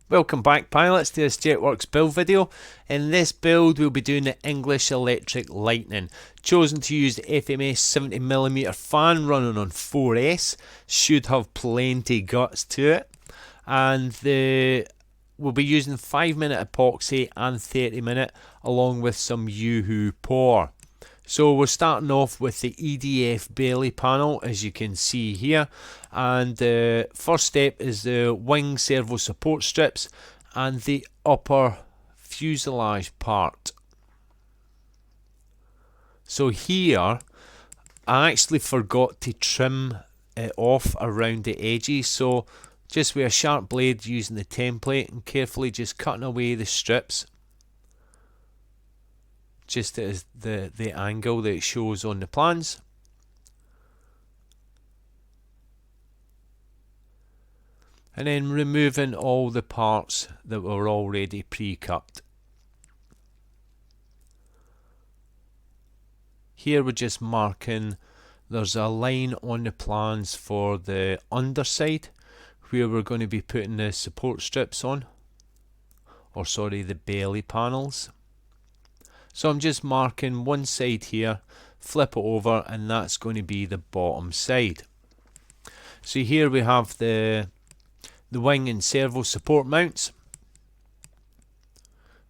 Welcome back, pilots, to this Jetworks build video. In this build we'll be doing the English Electric Lighting. Chosen to use the FMS 70mm fan running on 4S. Should have plenty guts to it. And we'll be using 5-minute epoxy and 30-minute along with some Yoo-Hoo pour. So we're starting off with the EDF belly panel, as you can see here, and the first step is the wing servo support strips and the upper fuselage part. So here I actually forgot to trim it off around the edges, so just with a sharp blade using the template and carefully just cutting away the strips just as the angle that it shows on the plans. And then removing all the parts that were already pre-cut. Here we're just marking, there's a line on the plans for the underside where we're going to be putting the support strips on, or sorry, the belly panels. So I'm just marking one side here, flip it over, and that's going to be the bottom side. So here we have the wing and servo support mounts.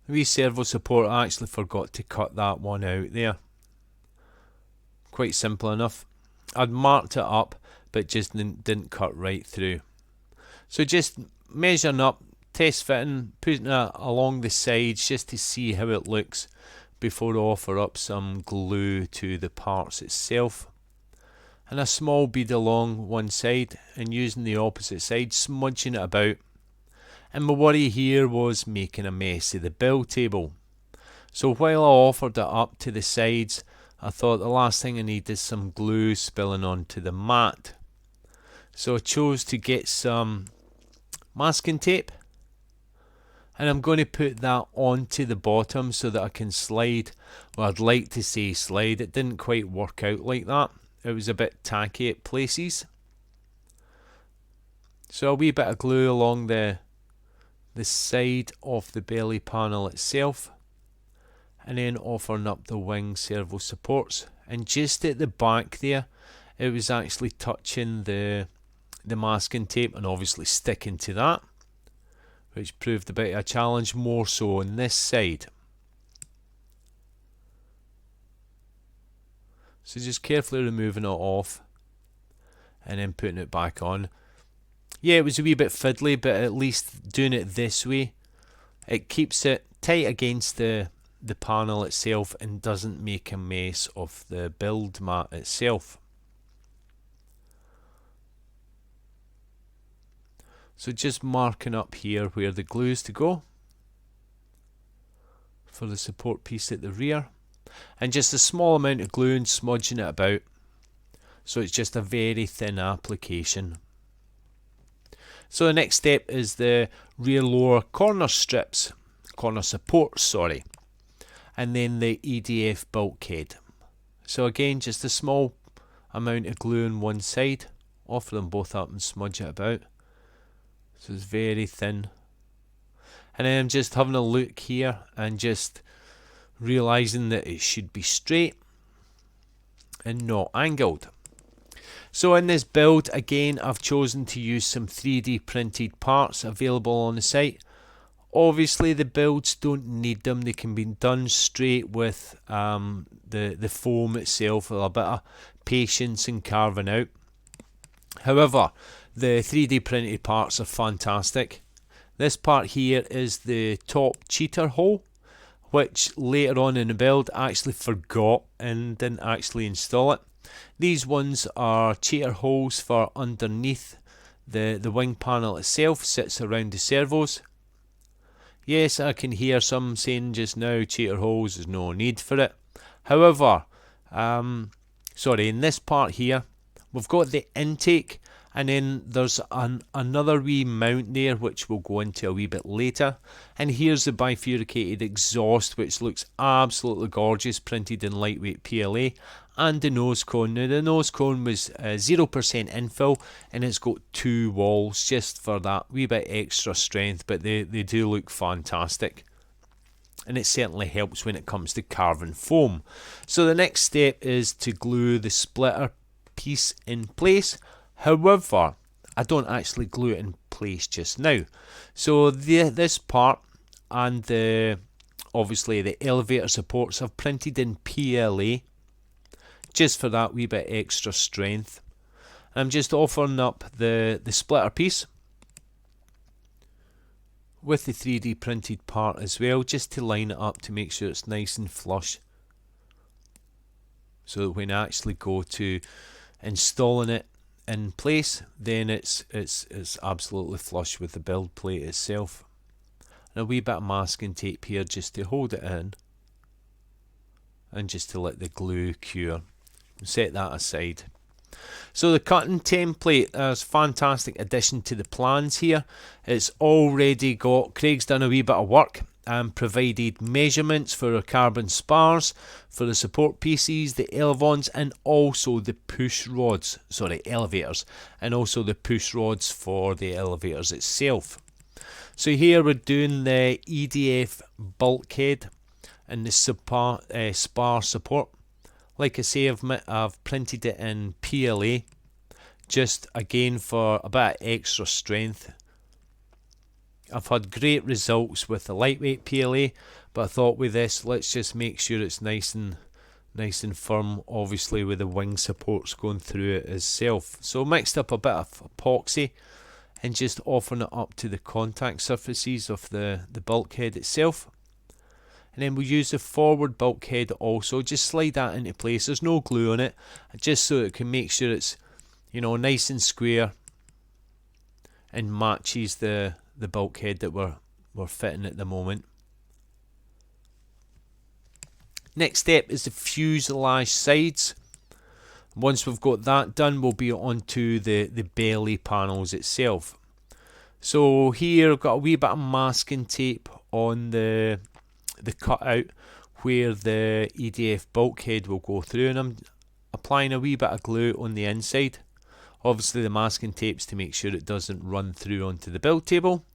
The wee servo support, I actually forgot to cut that one out there. Quite simple enough. I'd marked it up, but just didn't cut right through. So just measuring up, test fitting, putting it along the sides just to see how it looks before I offer up some glue to the parts itself, and a small bead along one side and using the opposite side, smudging it about. And my worry here was making a mess of the build table. So while I offered it up to the sides, I thought the last thing I need is some glue spilling onto the mat. So I chose to get some masking tape, and I'm going to put that onto the bottom so that I can slide. Well, I'd like to say slide. It didn't quite work out like that. It was a bit tacky at places. So a wee bit of glue along the side of the belly panel itself, and then offering up the wing servo supports. And just at the back there, it was actually touching the masking tape and obviously sticking to that, which proved a bit of a challenge, more so on this side. So just carefully removing it off and then putting it back on. Yeah, it was a wee bit fiddly, but at least doing it this way, it keeps it tight against the panel itself and doesn't make a mess of the build mat itself. So just marking up here where the glue is to go for the support piece at the rear, and just a small amount of glue and smudging it about, so it's just a very thin application. So the next step is the rear lower corner strips, corner supports, sorry, and then the EDF bulkhead. So again, just a small amount of glue on one side, offer them both up and smudge it about. So it's very thin. And then I'm just having a look here and just realizing that it should be straight and not angled. So in this build, again, I've chosen to use some 3D printed parts available on the site. Obviously the builds don't need them, they can be done straight with the foam itself with a bit of patience and carving out. However, the 3D printed parts are fantastic. This part here is the top cheater hole, which later on in the build I actually forgot and didn't actually install it. These ones are cheater holes for underneath the wing panel itself, sits around the servos. Yes, I can hear some saying just now cheater holes, there's no need for it. However, in this part here, we've got the intake, And then there's another wee mount there which we'll go into a wee bit later. And here's the bifurcated exhaust, which looks absolutely gorgeous, printed in lightweight PLA. And the nose cone. Now the nose cone was 0% infill, and it's got 2 walls just for that wee bit extra strength, but they do look fantastic. And it certainly helps when it comes to carving foam. So the next step is to glue the splitter piece in place. However, I don't actually glue it in place just now. So this part and obviously the elevator supports I've printed in PLA just for that wee bit extra strength. I'm just offering up the splitter piece with the 3D printed part as well, just to line it up to make sure it's nice and flush, so that when I actually go to installing it in place, then it's absolutely flush with the build plate itself. And a wee bit of masking tape here just to hold it in and just to let the glue cure. Set that aside. So the cutting template is a fantastic addition to the plans here. It's already got, Craig's done a wee bit of work and provided measurements for our carbon spars, for the support pieces, the elevons, and also the push rods, elevators, and also the push rods for the elevators itself. So here we're doing the EDF bulkhead and the spar support. Like I say, I've printed it in PLA, just again for a bit of extra strength. I've had great results with the lightweight PLA, but I thought with this, let's just make sure it's nice and firm, obviously with the wing supports going through it itself. So mixed up a bit of epoxy and just offering it up to the contact surfaces of the bulkhead itself. And then we'll use the forward bulkhead also, just slide that into place. There's no glue on it, just so it can make sure it's, nice and square and matches the bulkhead that we're fitting at the moment. Next step is the fuselage sides. Once we've got that done, we'll be on to the belly panels itself. So here I've got a wee bit of masking tape on the cutout where the EDF bulkhead will go through, and I'm applying a wee bit of glue on the inside. Obviously the masking tape's to make sure it doesn't run through onto the build table.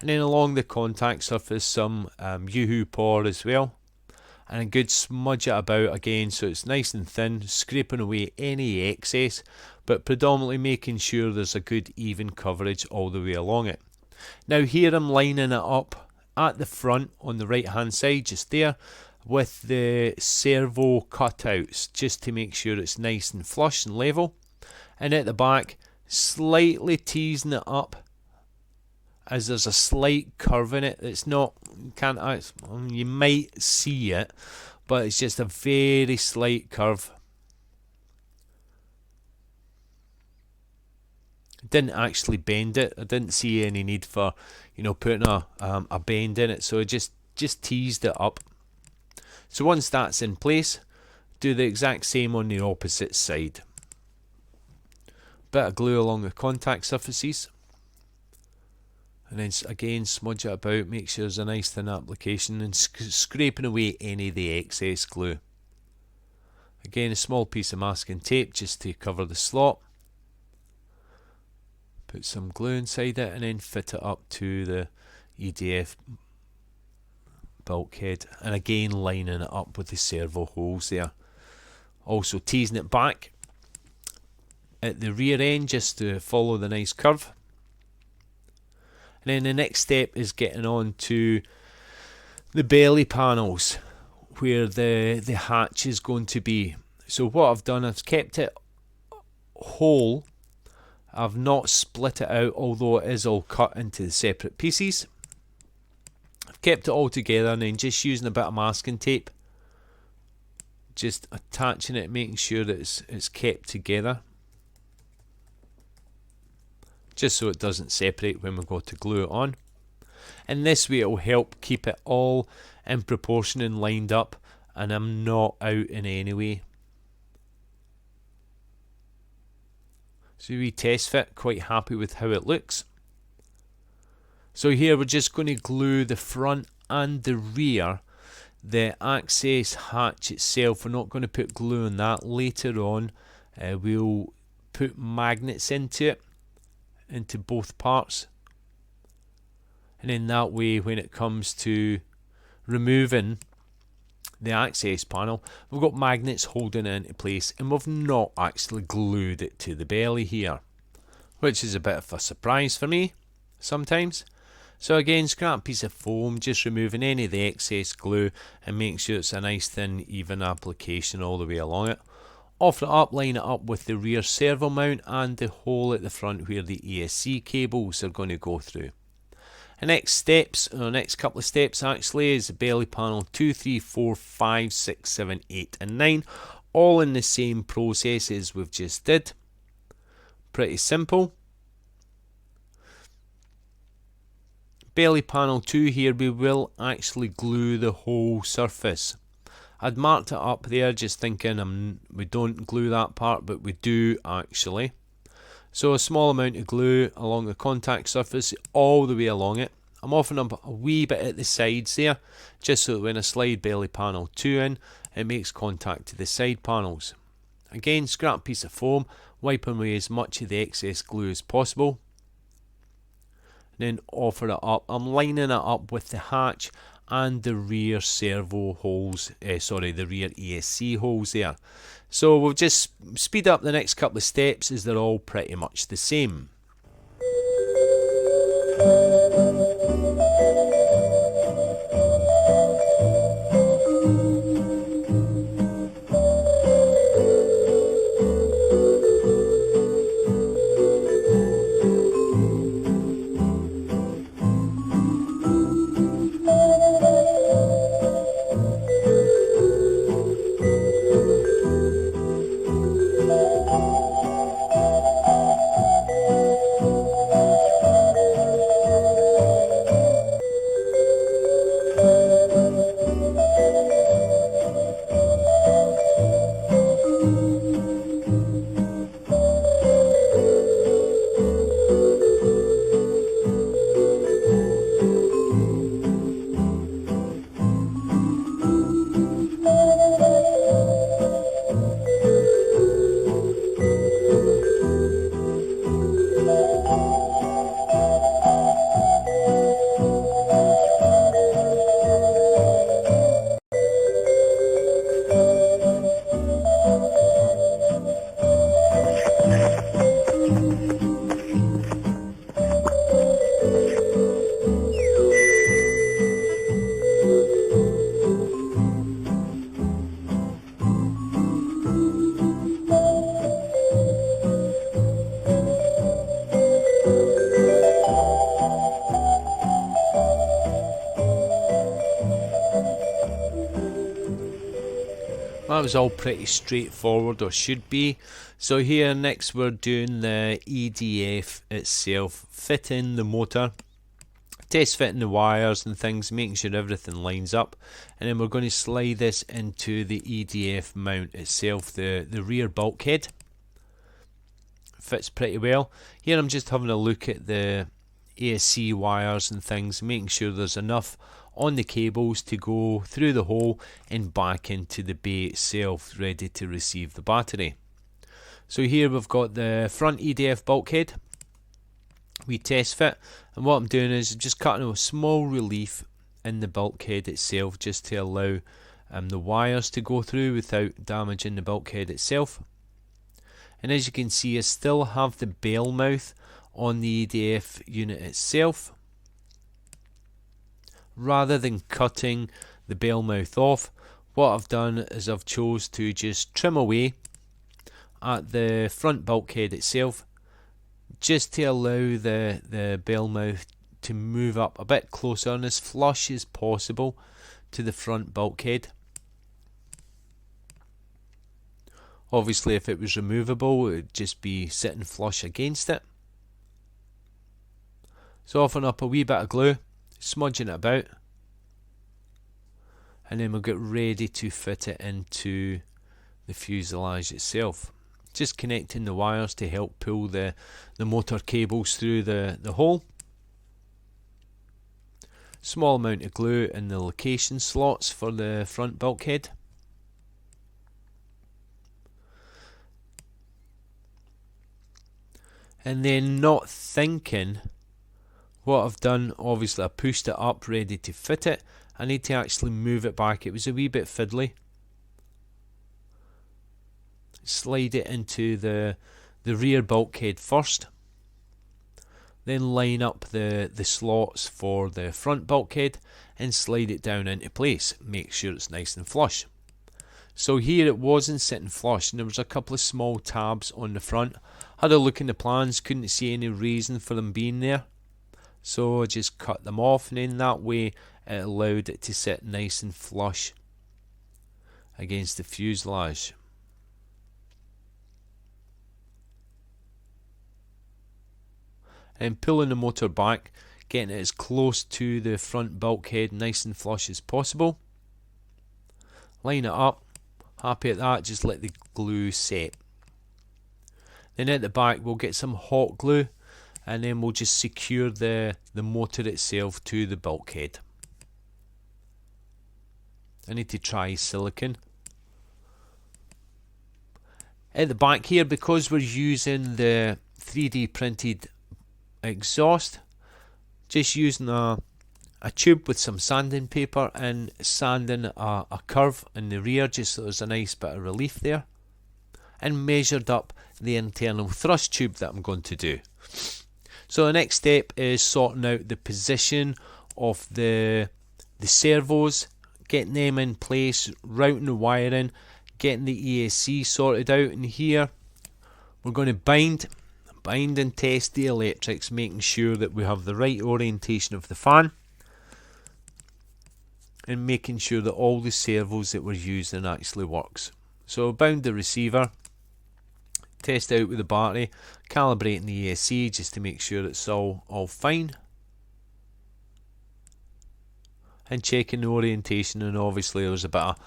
And then along the contact surface some Yoo-hoo pour as well, and a good smudge it about again so it's nice and thin, scraping away any excess, but predominantly making sure there's a good even coverage all the way along it. Now here I'm lining it up at the front on the right hand side, just there, with the servo cutouts, just to make sure it's nice and flush and level. And at the back, slightly teasing it up, as there's a slight curve in it. It's not, you might see it, but it's just a very slight curve. Didn't actually bend it. I didn't see any need for putting a bend in it, so I just teased it up. So once that's in place, do the exact same on the opposite side. Bit of glue along the contact surfaces, and then again smudge it about, make sure there's a nice thin application, and scraping away any of the excess glue. Again, a small piece of masking tape just to cover the slot. Put some glue inside it and then fit it up to the EDF bulkhead, and again lining it up with the servo holes there. Also teasing it back at the rear end just to follow the nice curve. And then the next step is getting on to the belly panels where the hatch is going to be. So what I've done, I've kept it whole. I've not split it out, although it is all cut into the separate pieces. I've kept it all together and then just using a bit of masking tape, just attaching it, making sure that it's kept together, just so it doesn't separate when we go to glue it on. And this way it will help keep it all in proportion and lined up, and I'm not out in any way. So we test fit, quite happy with how it looks. So here we're just going to glue the front and the rear. The access hatch itself, we're not going to put glue on that. Later on we'll put magnets into it, into both parts, and in that way when it comes to removing the access panel, we've got magnets holding it into place, and we've not actually glued it to the belly here, which is a bit of a surprise for me sometimes. So again, scrap piece of foam, just removing any of the excess glue and make sure it's a nice thin even application all the way along it. Offer it up, line it up with the rear servo mount and the hole at the front where the ESC cables are going to go through. The next steps, or next couple of steps actually, is the belly panel 2, 3, 4, 5, 6, 7, 8 and 9, all in the same process as we've just did. Pretty simple. Belly panel 2 here, we will actually glue the whole surface. I'd marked it up there just thinking we don't glue that part, but we do actually. So a small amount of glue along the contact surface all the way along it. I'm offering up a wee bit at the sides there, just so that when I slide belly panel 2 in, it makes contact to the side panels. Again, scrap piece of foam, wiping away as much of the excess glue as possible. Then offer it up. I'm lining it up with the hatch and the rear servo holes, the rear ESC holes there. So we'll just speed up the next couple of steps as they're all pretty much the same. That was all pretty straightforward, or should be. So here next we're doing the EDF itself, fitting the motor, test fitting the wires and things, making sure everything lines up, and then we're going to slide this into the EDF mount itself, the rear bulkhead. Fits pretty well. Here I'm just having a look at the ASC wires and things, making sure there's enough on the cables to go through the hole and back into the bay itself, ready to receive the battery. So here we've got the front EDF bulkhead, we test fit, and what I'm doing is just cutting a small relief in the bulkhead itself just to allow the wires to go through without damaging the bulkhead itself. And as you can see, I still have the bell mouth on the EDF unit itself. Rather than cutting the bell mouth off, what I've done is I've chose to just trim away at the front bulkhead itself, just to allow the bell mouth to move up a bit closer and as flush as possible to the front bulkhead. Obviously if it was removable, it would just be sitting flush against it. So offering up a wee bit of glue, smudging it about, and then we'll get ready to fit it into the fuselage itself. just connecting the wires to help pull the motor cables through the hole. Small amount of glue in the location slots for the front bulkhead. And then, not thinking what I've done, obviously I pushed it up ready to fit it. I need to actually move it back. It was a wee bit fiddly. Slide it into the rear bulkhead first. Then line up the slots for the front bulkhead and slide it down into place. Make sure it's nice and flush. So here it wasn't sitting flush and there was a couple of small tabs on the front. Had a look in the plans, couldn't see any reason for them being there. So I just cut them off, and in that way it allowed it to sit nice and flush against the fuselage. And pulling the motor back, getting it as close to the front bulkhead nice and flush as possible. Line it up, happy at that, just let the glue set. Then at the back we'll get some hot glue, and then we'll just secure the motor itself to the bulkhead. I need to try silicone. At the back here, because we're using the 3D printed exhaust, just using a tube with some sanding paper and sanding a curve in the rear just so there's a nice bit of relief there, and measured up the internal thrust tube that I'm going to do. So the next step is sorting out the position of the servos, getting them in place, routing the wiring, getting the ESC sorted out. And here we're going to bind and test the electrics, making sure that we have the right orientation of the fan and making sure that all the servos that we're using actually works. So bound the receiver, test out with the battery, calibrating the ESC just to make sure it's all fine, and checking the orientation, and obviously there's a bit of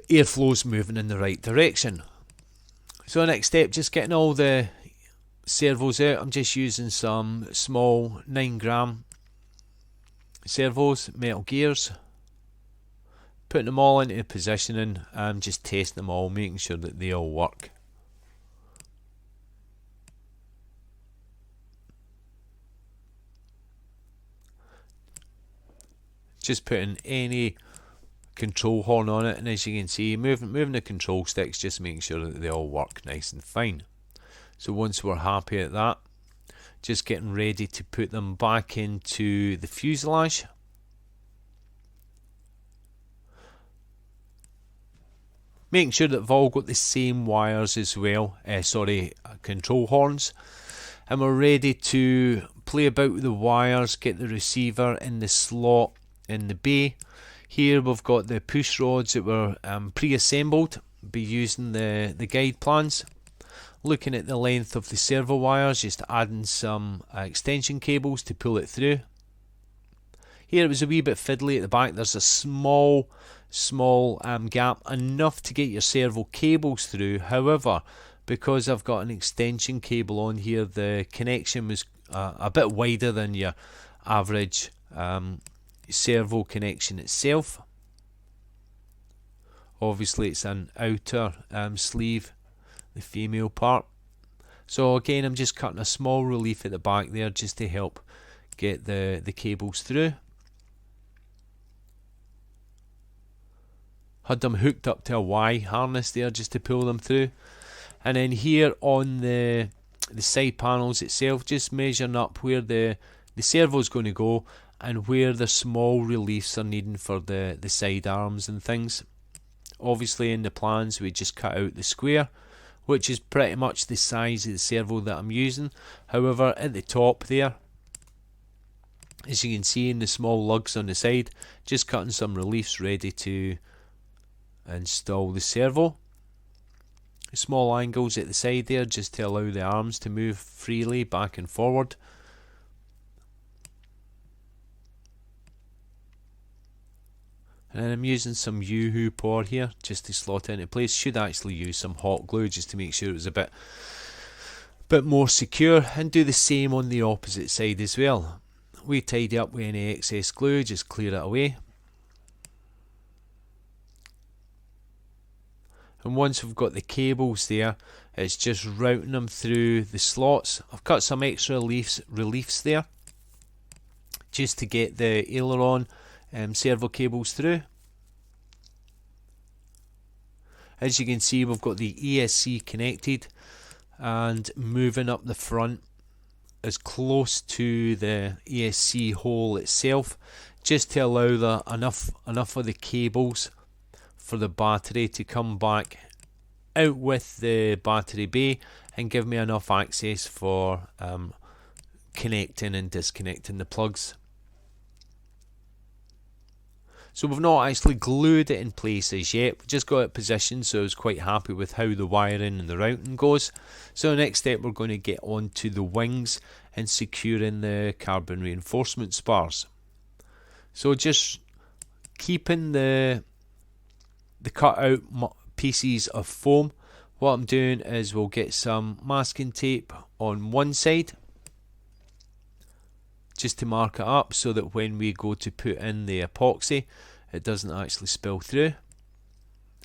airflow's moving in the right direction. So the next step, just getting all the servos out. I'm just using some small 9-gram servos, metal gears, putting them all into positioning and just testing them all, making sure that they all work. Just putting any control horn on it, and as you can see, moving the control sticks, just making sure that they all work nice and fine. So once we're happy at that, just getting ready to put them back into the fuselage. Making sure that they've all got the same wires as well, control horns. And we're ready to play about with the wires, get the receiver in the slot in the bay. Here we've got the push rods that were pre-assembled, be using the guide plans. Looking at the length of the servo wires, just adding some extension cables to pull it through. Here it was a wee bit fiddly at the back. There's a small gap, enough to get your servo cables through. However, because I've got an extension cable on here, the connection was a bit wider than your average servo connection itself. Obviously it's an outer sleeve, the female part. So again, I'm just cutting a small relief at the back there just to help get the cables through. Had them hooked up to a Y harness there just to pull them through. And then here on the side panels itself, just measuring up where the servo is going to go and where the small reliefs are needing for the side arms and things. Obviously in the plans we just cut out the square, which is pretty much the size of the servo that I'm using. However, at the top there, as you can see in the small lugs on the side, just cutting some reliefs ready to install the servo. Small angles at the side there just to allow the arms to move freely back and forward. And I'm using some Yoo-hoo pour here just to slot into place. Should actually use some hot glue just to make sure it was a bit more secure, and do the same on the opposite side as well. We tidy up with any excess glue, just clear it away. And once we've got the cables there, it's just routing them through the slots. I've cut some extra reliefs there just to get the aileron servo cables through. As you can see, we've got the ESC connected and moving up the front as close to the ESC hole itself, just to allow enough of the cables for the battery to come back out with the battery bay and give me enough access for connecting and disconnecting the plugs. So we've not actually glued it in place as yet, we've just got it positioned, so I was quite happy with how the wiring and the routing goes. So the next step, we're going to get onto the wings and securing the carbon reinforcement spars. So just keeping the cut out pieces of foam, what I'm doing is we'll get some masking tape on one side just to mark it up so that when we go to put in the epoxy it doesn't actually spill through,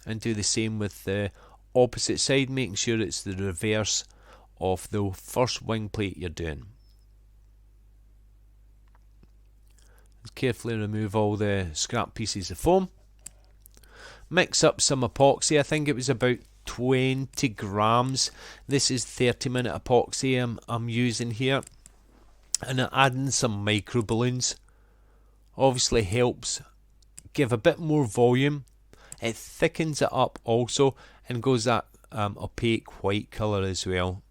and do the same with the opposite side, making sure it's the reverse of the first wing plate you're doing. Carefully remove all the scrap pieces of foam, mix up some epoxy. I think it was about 20 grams. This is 30-minute epoxy I'm using here, and adding some micro balloons obviously helps give a bit more volume. It thickens it up also and goes that opaque white colour as well.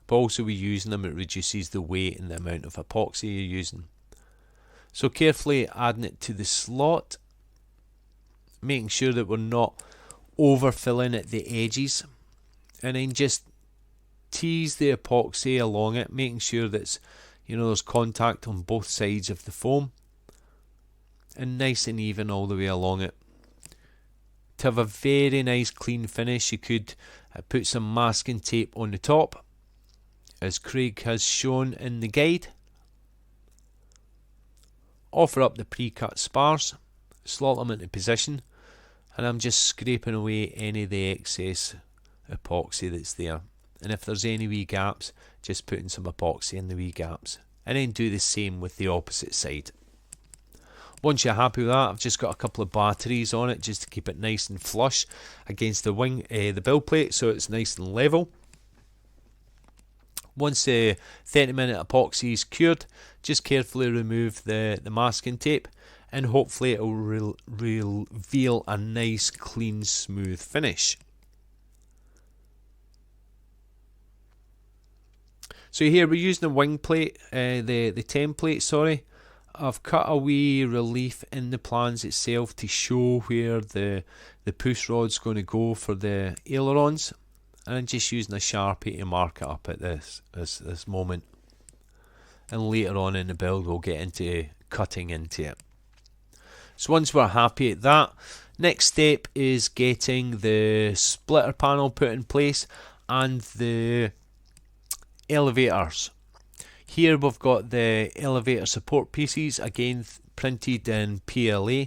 But also with using them, it reduces the weight and the amount of epoxy you're using. So carefully adding it to the slot, making sure that we're not overfilling at the edges, and then just tease the epoxy along it, making sure that there's contact on both sides of the foam and nice and even all the way along it. To have a very nice clean finish, you could put some masking tape on the top, as Craig has shown in the guide. Offer up the pre-cut spars, slot them into position, and I'm just scraping away any of the excess epoxy that's there. And if there's any wee gaps, just putting some epoxy in the wee gaps, and then do the same with the opposite side. Once you're happy with that, I've just got a couple of batteries on it just to keep it nice and flush against the the build plate, so it's nice and level. Once the 30-minute epoxy is cured, just carefully remove the masking tape, and hopefully it will reveal a nice, clean, smooth finish. So here we're using the wing plate, the template, sorry. I've cut a wee relief in the plans itself to show where the push rod's going to go for the ailerons. And I'm just using a Sharpie to mark it up at this moment. And later on in the build we'll get into cutting into it. So once we're happy at that, next step is getting the splitter panel put in place and the elevators. Here we've got the elevator support pieces, again printed in PLA,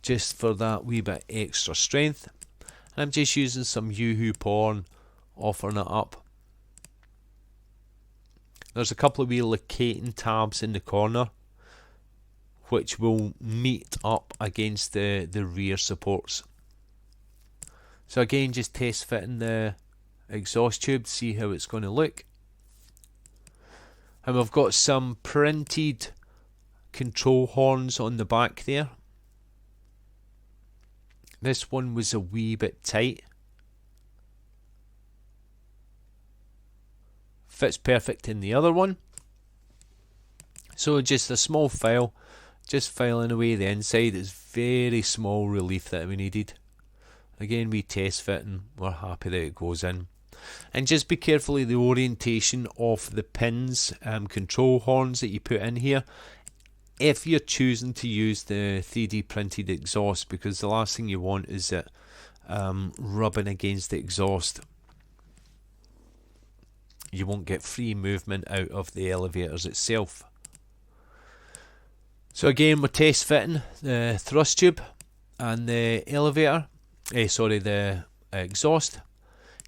just for that wee bit extra strength. And I'm just using some Yoo-hoo porn, offering it up. There's a couple of wee locating tabs in the corner which will meet up against the rear supports. So again, just test fitting the exhaust tube to see how it's going to look. And we've got some printed control horns on the back there. This one was a wee bit tight. Fits perfect in the other one. So just a small file, just filing away the inside. It's very small relief that we needed. Again, we test fit and we're happy that it goes in. And just be careful of the orientation of the pins, control horns that you put in here. if you're choosing to use the 3D printed exhaust, because the last thing you want is it rubbing against the exhaust. You won't get free movement out of the elevators itself. So again, we're test fitting the thrust tube and the elevator, the exhaust.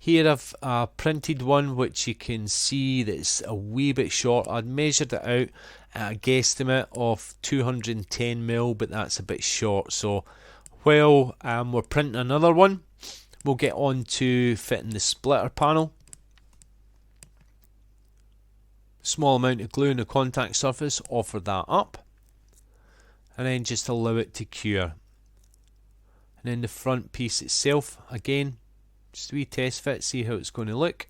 Here I've a printed one which you can see that's a wee bit short. I'd measured it out at a guesstimate of 210mm, but that's a bit short. So while we're printing another one, we'll get on to fitting the splitter panel. Small amount of glue on the contact surface, offer that up, and then just allow it to cure. And then the front piece itself, again, just a wee test fit, see how it's going to look.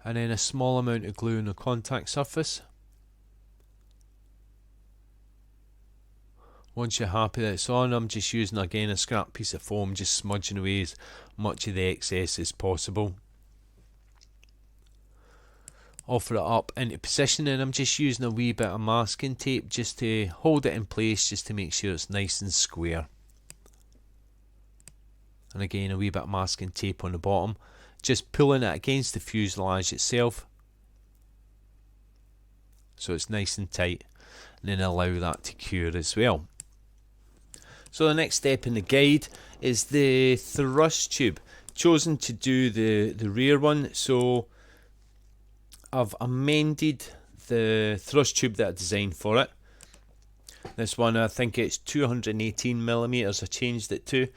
And then a small amount of glue on the contact surface. Once you're happy that it's on, I'm just using again a scrap piece of foam, just smudging away as much of the excess as possible. Offer it up into position, and I'm just using a wee bit of masking tape just to hold it in place, just to make sure it's nice and square. And again, a wee bit of masking tape on the bottom, just pulling it against the fuselage itself so it's nice and tight, and then allow that to cure as well. So the next step in the guide is the thrust tube. Chosen to do the rear one, so I've amended the thrust tube that I designed for it. This one, I think it's 218mm I changed it to.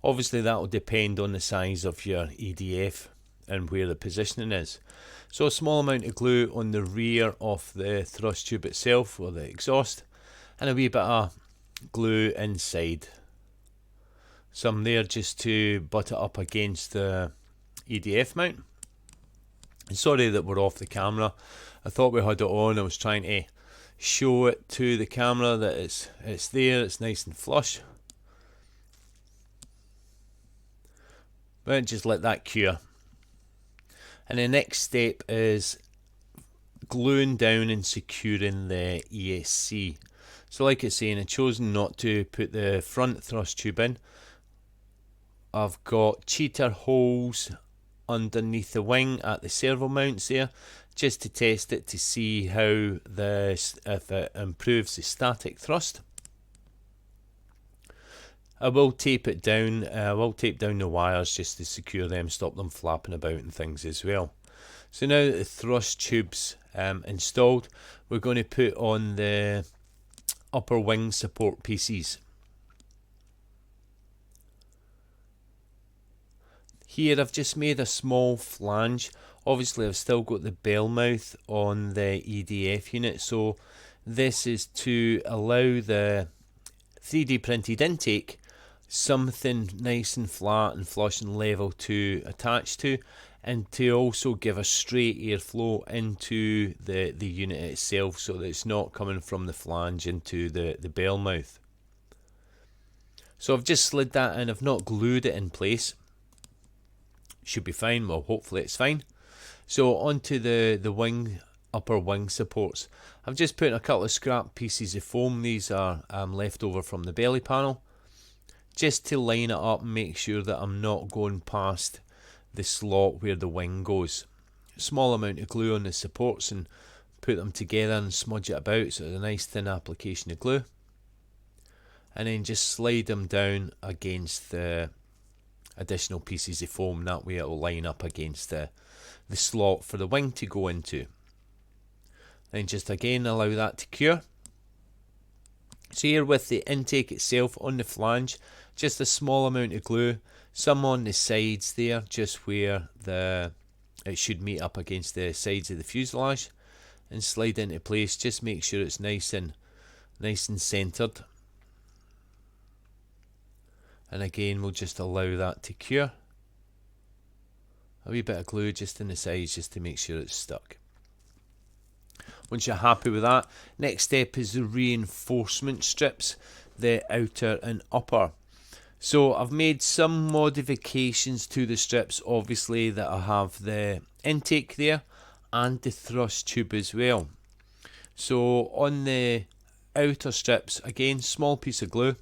Obviously that will depend on the size of your EDF and where the positioning is. So a small amount of glue on the rear of the thrust tube itself, or the exhaust, and a wee bit of glue inside. Some there just to butt it up against the EDF mount. And sorry that we're off the camera. I thought we had it on. I was trying to show it to the camera that it's there, it's nice and flush. But just let that cure. And the next step is gluing down and securing the ESC. So like I was saying, I've chosen not to put the front thrust tube in. I've got cheater holes underneath the wing at the servo mounts there, just to test it to see how if it improves the static thrust. I will tape it down. I will tape down the wires just to secure them, stop them flapping about and things as well. So now that the thrust tube's installed, we're going to put on the upper wing support pieces. Here I've just made a small flange. Obviously I've still got the bell mouth on the EDF unit, so this is to allow the 3D printed intake something nice and flat and flush and level to attach to, and to also give a straight airflow into the unit itself, so that it's not coming from the flange into the bell mouth. So I've just slid that in. I've not glued it in place. Should be fine. Well, hopefully it's fine. So onto the wing, upper wing supports. I've just put a couple of scrap pieces of foam. These are left over from the belly panel, just to line it up and make sure that I'm not going past the slot where the wing goes. Small amount of glue on the supports and put them together and smudge it about, so it's a nice thin application of glue. And then just slide them down against the additional pieces of foam. That way it will line up against the slot for the wing to go into. Then just again allow that to cure. So here with the intake itself on the flange, just a small amount of glue, some on the sides there, just where it should meet up against the sides of the fuselage, and slide into place. Just make sure it's nice and centered. And again, we'll just allow that to cure. A wee bit of glue just in the sides, just to make sure it's stuck. Once you're happy with that, next step is the reinforcement strips, the outer and upper. So I've made some modifications to the strips, obviously, that I have the intake there and the thrust tube as well. So on the outer strips, again, small piece of glue,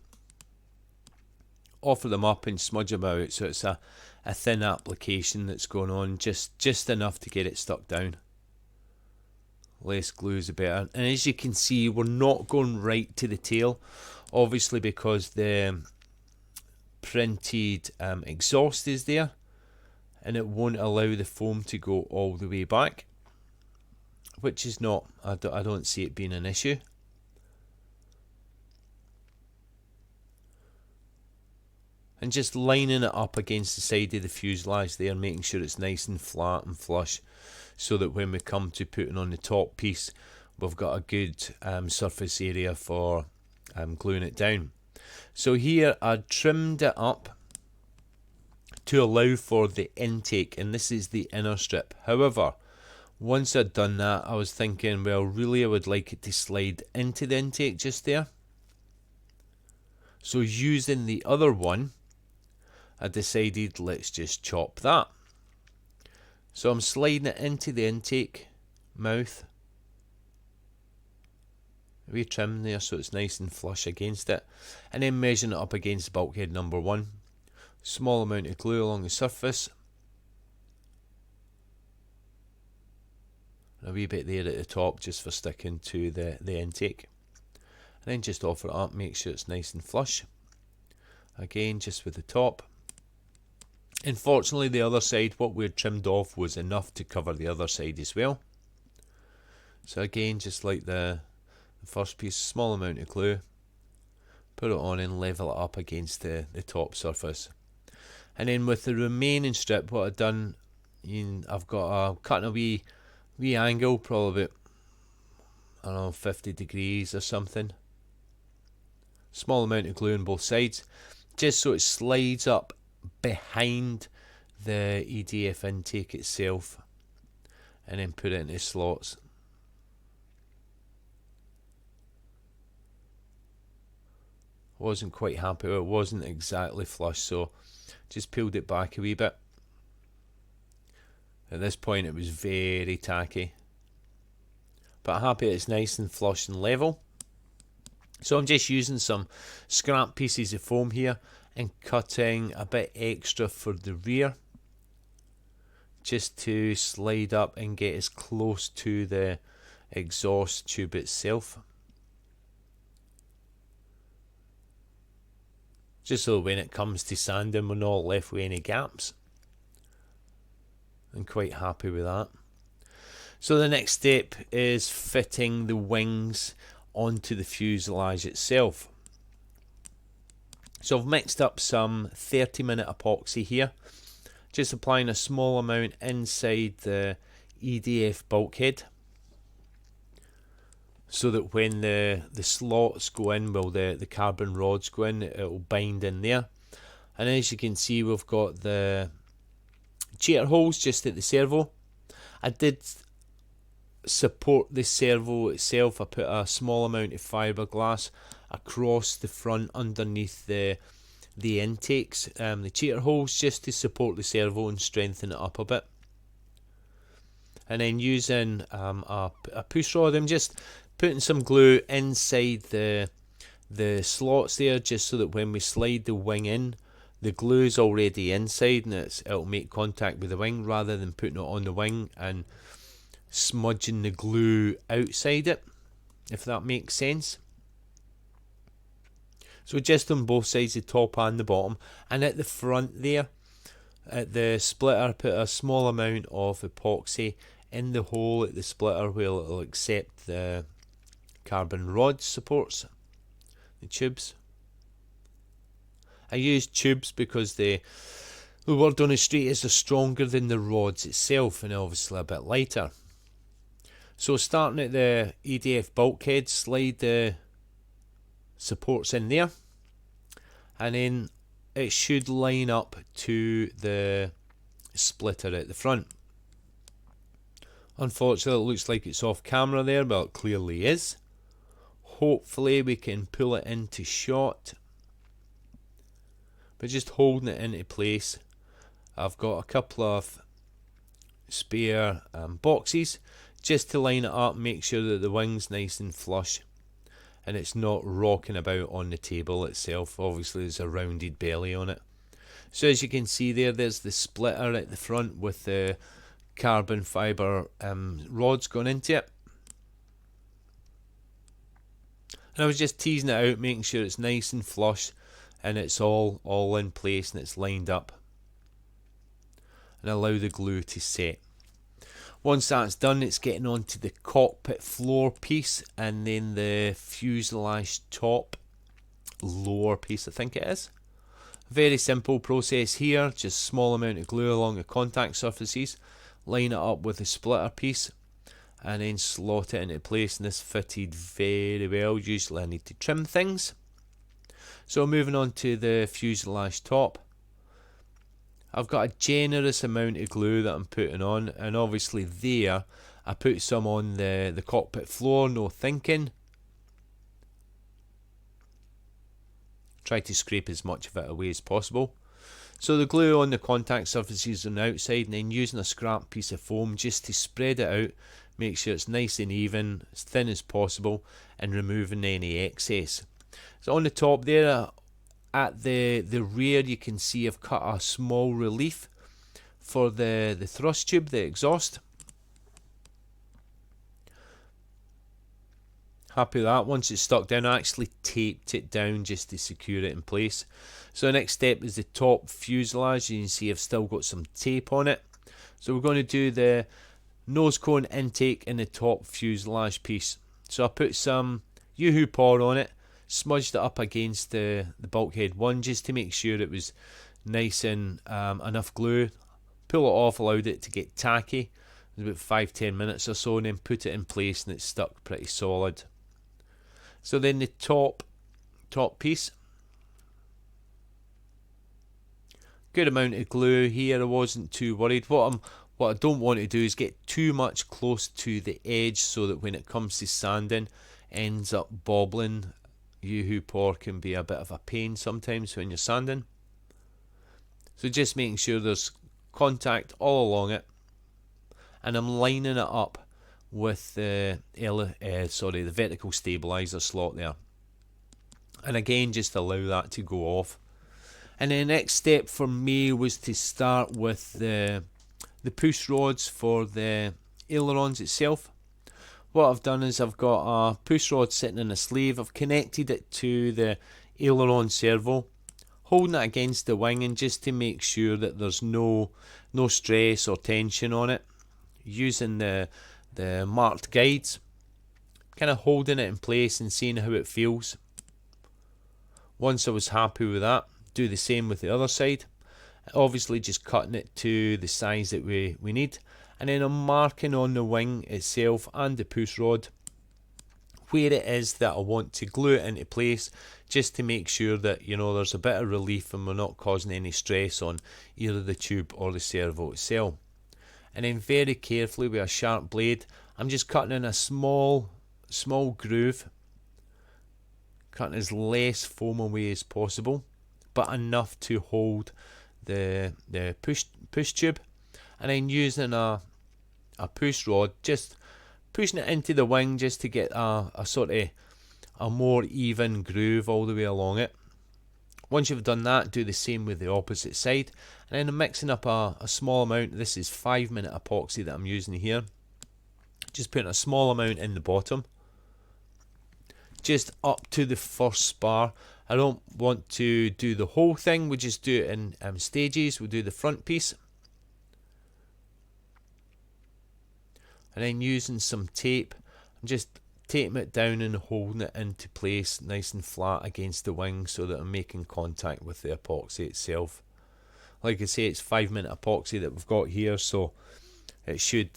offer them up and smudge them out, so it's a thin application that's going on, just enough to get it stuck down. Less glue is the better. And as you can see, we're not going right to the tail, obviously because the printed exhaust is there, and it won't allow the foam to go all the way back, which is not, I don't see it being an issue. And just lining it up against the side of the fuselage there, making sure it's nice and flat and flush, so that when we come to putting on the top piece, we've got a good surface area for gluing it down. So here I trimmed it up to allow for the intake, and this is the inner strip. However, once I'd done that, I was thinking, well, really I would like it to slide into the intake just there. So using the other one, I decided let's just chop that. So I'm sliding it into the intake mouth. We trim there so it's nice and flush against it, and then measuring it up against bulkhead number 1. Small amount of glue along the surface, and a wee bit there at the top just for sticking to the intake, and then just offer it up, make sure it's nice and flush again just with the top. Unfortunately, the other side, what we had trimmed off was enough to cover the other side as well. So again, just like the first piece, small amount of glue, put it on and level it up against the top surface. And then with the remaining strip, what I've done, I've got cutting a wee angle, probably about, I don't know, 50 degrees or something. Small amount of glue on both sides, just so it slides up behind the EDF intake itself, and then put it into slots. Wasn't quite happy with it, wasn't exactly flush, so just peeled it back a wee bit. At this point it was very tacky, but happy it's nice and flush and level. So I'm just using some scrap pieces of foam here and cutting a bit extra for the rear, just to slide up and get as close to the exhaust tube itself, just so when it comes to sanding we're not left with any gaps. I'm quite happy with that. So the next step is fitting the wings onto the fuselage itself. So I've mixed up some 30-minute epoxy here, just applying a small amount inside the EDF bulkhead, so that when the slots go in, well, the carbon rods go in, it'll bind in there. And as you can see, we've got the cheater holes just at the servo. I did support the servo itself. I put a small amount of fiberglass across the front underneath the intakes, the cheater holes, just to support the servo and strengthen it up a bit. And then using a push rod, I'm just putting some glue inside the slots there, just so that when we slide the wing in, the glue is already inside and it'll make contact with the wing, rather than putting it on the wing and smudging the glue outside it, if that makes sense. So just on both sides, the top and the bottom, and at the front there, at the splitter, put a small amount of epoxy in the hole at the splitter where it'll accept the carbon rod supports, the tubes. I use tubes because the word on the street is they're stronger than the rods itself, and obviously a bit lighter. So starting at the EDF bulkhead, slide the supports in there, and then it should line up to the splitter at the front. Unfortunately, it looks like it's off camera there, but it clearly is. Hopefully we can pull it into shot, but just holding it into place. I've got a couple of spare boxes just to line it up, make sure that the wing's nice and flush, and it's not rocking about on the table itself. Obviously there's a rounded belly on it. So as you can see there's the splitter at the front with the carbon fibre rods going into it. And I was just teasing it out, making sure it's nice and flush and it's all in place and it's lined up, and allow the glue to set. Once that's done, it's getting onto the cockpit floor piece and then the fuselage top lower piece, I think it is. Very simple process here, just small amount of glue along the contact surfaces, line it up with the splitter piece and then slot it into place, and this fitted very well. Usually I need to trim things. So moving on to the fuselage top, I've got a generous amount of glue that I'm putting on, and obviously there I put some on the cockpit floor, no thinking. Try to scrape as much of it away as possible. So the glue on the contact surfaces on the outside, and then using a scrap piece of foam just to spread it out, make sure it's nice and even, as thin as possible, and removing any excess. So on the top there, at the rear, you can see I've cut a small relief for the thrust tube, the exhaust. Happy with that. Once it's stuck down, I actually taped it down just to secure it in place. So the next step is the top fuselage. You can see I've still got some tape on it. So we're going to do the nose cone intake in the top fuselage piece. So I put some Yoo-hoo pour on it, smudged it up against the bulkhead one just to make sure it was nice and enough glue. Pull it off, allowed it to get tacky. It was about 5-10 minutes or so, and then put it in place and it's stuck pretty solid. So then the top piece, good amount of glue here. I wasn't too worried. What I don't want to do is get too much close to the edge, so that when it comes to sanding, ends up bobbling. Yoo-hoo pour can be a bit of a pain sometimes when you're sanding. So just making sure there's contact all along it, and I'm lining it up with the vertical stabilizer slot there, and again just allow that to go off. And the next step for me was to start with the push rods for the ailerons itself. What I've done is I've got a push rod sitting in a sleeve. I've connected it to the aileron servo, holding it against the wing, and just to make sure that there's no stress or tension on it, using the marked guides, kind of holding it in place and seeing how it feels. Once I was happy with that, do the same with the other side. Obviously just cutting it to the size that we need, and then I'm marking on the wing itself and the push rod where it is that I want to glue it into place, just to make sure that there's a bit of relief and we're not causing any stress on either the tube or the servo itself. And then very carefully with a sharp blade, I'm just cutting in a small groove, cutting as less foam away as possible, but enough to hold the push tube, and then using a push rod, just pushing it into the wing just to get a sort of a more even groove all the way along it. Once you've done that, do the same with the opposite side, and then I'm mixing up a small amount. This is 5-minute epoxy that I'm using here. Just putting a small amount in the bottom, just up to the first spar. I don't want to do the whole thing, we just do it in stages. We'll do the front piece, and then using some tape, I'm just taping it down and holding it into place nice and flat against the wing, so that I'm making contact with the epoxy itself. Like I say, it's 5-minute epoxy that we've got here, so it should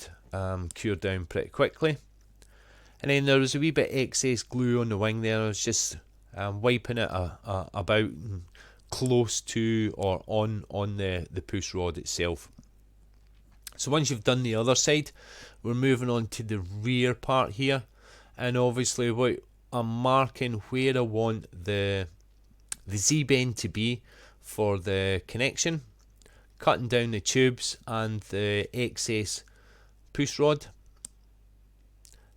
cure down pretty quickly. And then there was a wee bit excess glue on the wing there. I was just wiping it about and close to or on the push rod itself. So once you've done the other side, we're moving on to the rear part here, and obviously what I'm marking where I want the Z-bend to be for the connection, cutting down the tubes and the excess push rod,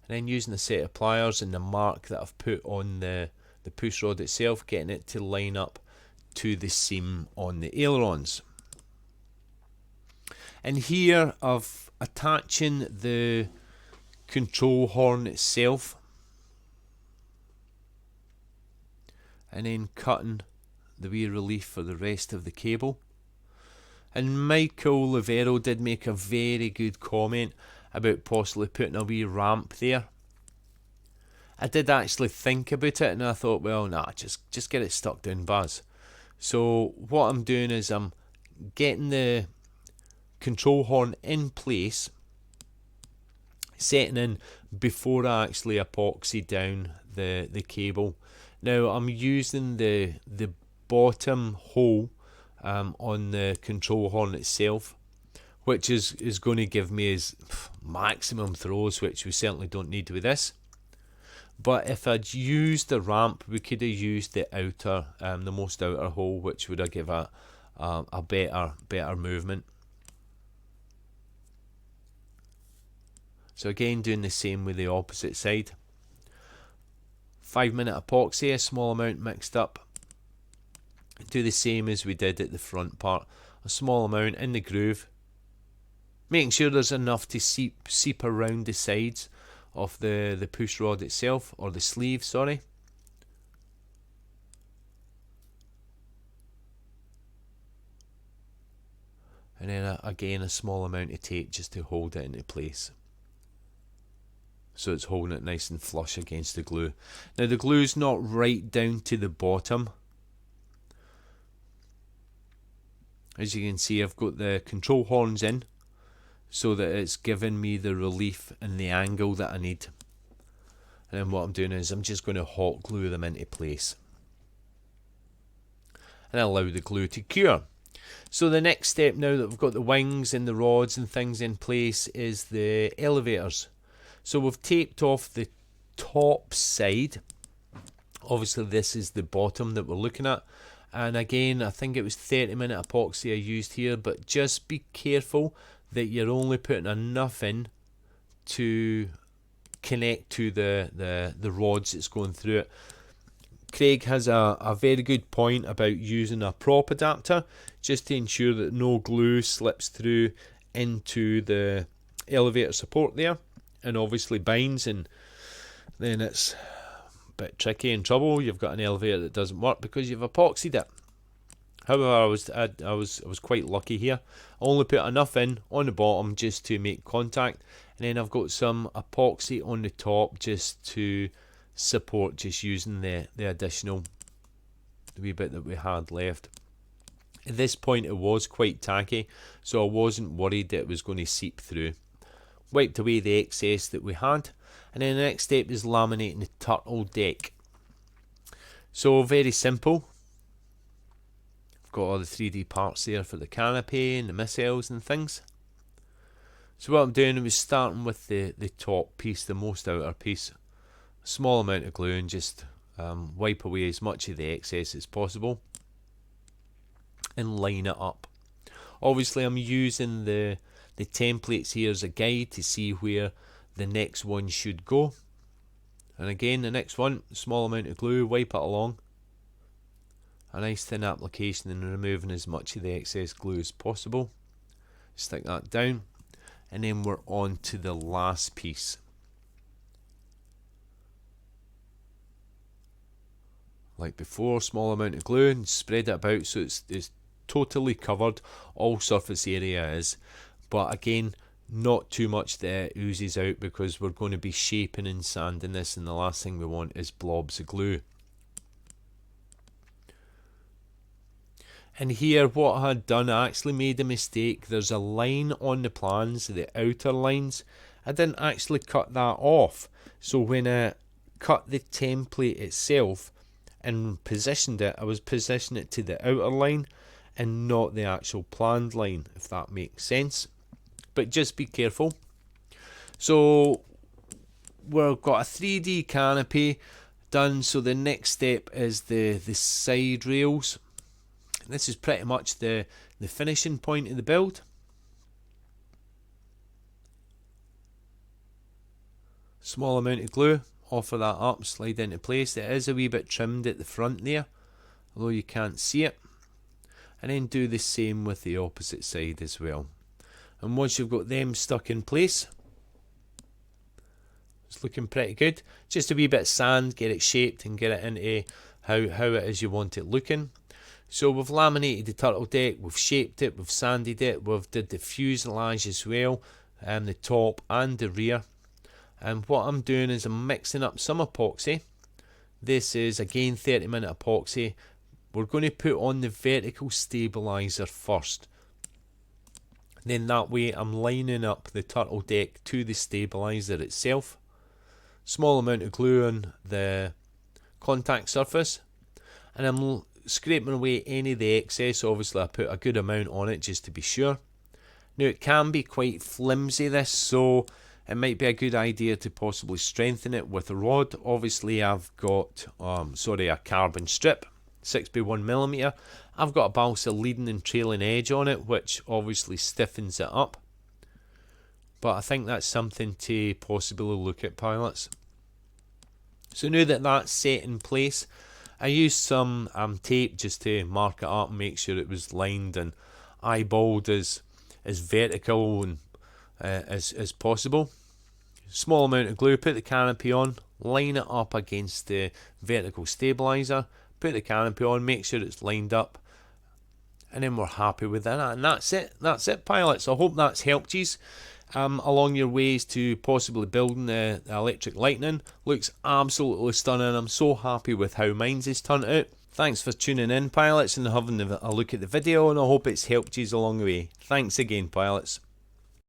and then using a set of pliers and the mark that I've put on the push rod itself, getting it to line up to the seam on the ailerons. And here I've attaching the control horn itself, and then cutting the wee relief for the rest of the cable. And Michael Lavero did make a very good comment about possibly putting a wee ramp there. I did actually think about it, and I thought, well, nah, just get it stuck down, Baz. So what I'm doing is I'm getting the control horn in place, setting in before I actually epoxy down the cable. Now I'm using the bottom hole on the control horn itself, which is going to give me as maximum throws, which we certainly don't need with this. But if I'd used the ramp, we could have used the outer, the most outer hole, which would have given a better movement. So again, doing the same with the opposite side. 5-minute epoxy, a small amount mixed up. Do the same as we did at the front part, a small amount in the groove, making sure there's enough to seep around the sides of the push rod itself, or the sleeve, sorry. And then again a small amount of tape just to hold it into place, so it's holding it nice and flush against the glue. Now the glue's not right down to the bottom. As you can see, I've got the control horns in, so that it's giving me the relief and the angle that I need. And then what I'm doing is I'm just going to hot glue them into place and allow the glue to cure. So the next step, now that we've got the wings and the rods and things in place, is the elevators. So we've taped off the top side. Obviously this is the bottom that we're looking at. And again, I think it was 30-minute epoxy I used here, but just be careful that you're only putting enough in to connect to the rods that's going through it. Craig has a very good point about using a prop adapter just to ensure that no glue slips through into the elevator support there and obviously binds, and then it's a bit tricky and trouble. You've got an elevator that doesn't work because you've epoxied it. However, I was quite lucky here. I only put enough in on the bottom just to make contact, and then I've got some epoxy on the top just to support, just using the additional wee bit that we had left. At this point it was quite tacky, so I wasn't worried that it was going to seep through. Wiped away the excess that we had, and then the next step is laminating the turtle deck. So very simple. I've got all the 3D parts there for the canopy and the missles and things. So what I'm doing was starting with the top piece, the most outer piece. A small amount of glue, and just wipe away as much of the excess as possible and line it up. Obviously I'm using the templates here as a guide to see where the next one should go. And again, the next one, small amount of glue, wipe it along. A nice thin application, and removing as much of the excess glue as possible. Stick that down, and then we're on to the last piece. Like before, small amount of glue and spread it about so it's totally covered. All surface area is, but again, not too much that oozes out, because we're going to be shaping and sanding this, and the last thing we want is blobs of glue. And here what I had done, I actually made a mistake. There's a line on the plans, the outer lines. I didn't actually cut that off. So when I cut the template itself and positioned it, I was positioning it to the outer line and not the actual planned line, if that makes sense. But just be careful. So we've got a 3D canopy done. So the next step is the side rails. This is pretty much the finishing point of the build. Small amount of glue, offer that up, slide into place. It is a wee bit trimmed at the front there, although you can't see it. And then do the same with the opposite side as well. And once you've got them stuck in place, it's looking pretty good. Just a wee bit of sand, get it shaped and get it into how it is you want it looking. So we've laminated the turtle deck, we've shaped it, we've sanded it, we've did the fuselage as well, the top and the rear. And what I'm doing is I'm mixing up some epoxy. This is again 30-minute epoxy. We're going to put on the vertical stabilizer first. Then that way I'm lining up the turtle deck to the stabilizer itself. Small amount of glue on the contact surface, and I'm scraping away any of the excess. Obviously I put a good amount on it just to be sure. Now it can be quite flimsy this, so it might be a good idea to possibly strengthen it with a rod. Obviously I've got a carbon strip, 6x1mm. I've got a balsa leading and trailing edge on it, which obviously stiffens it up. But I think that's something to possibly look at, pilots. So now that that's set in place, I used some tape just to mark it up and make sure it was lined and eyeballed as vertical and as possible. Small amount of glue, put the canopy on, line it up against the vertical stabilizer, put the canopy on, make sure it's lined up, and then we're happy with that. And that's it, pilots. I hope that's helped you along your ways to possibly building the electric lightning. Looks absolutely stunning. I'm so happy with how mine's has turned out. Thanks for tuning in, pilots, and having a look at the video, and I hope it's helped you along the way. Thanks again, pilots.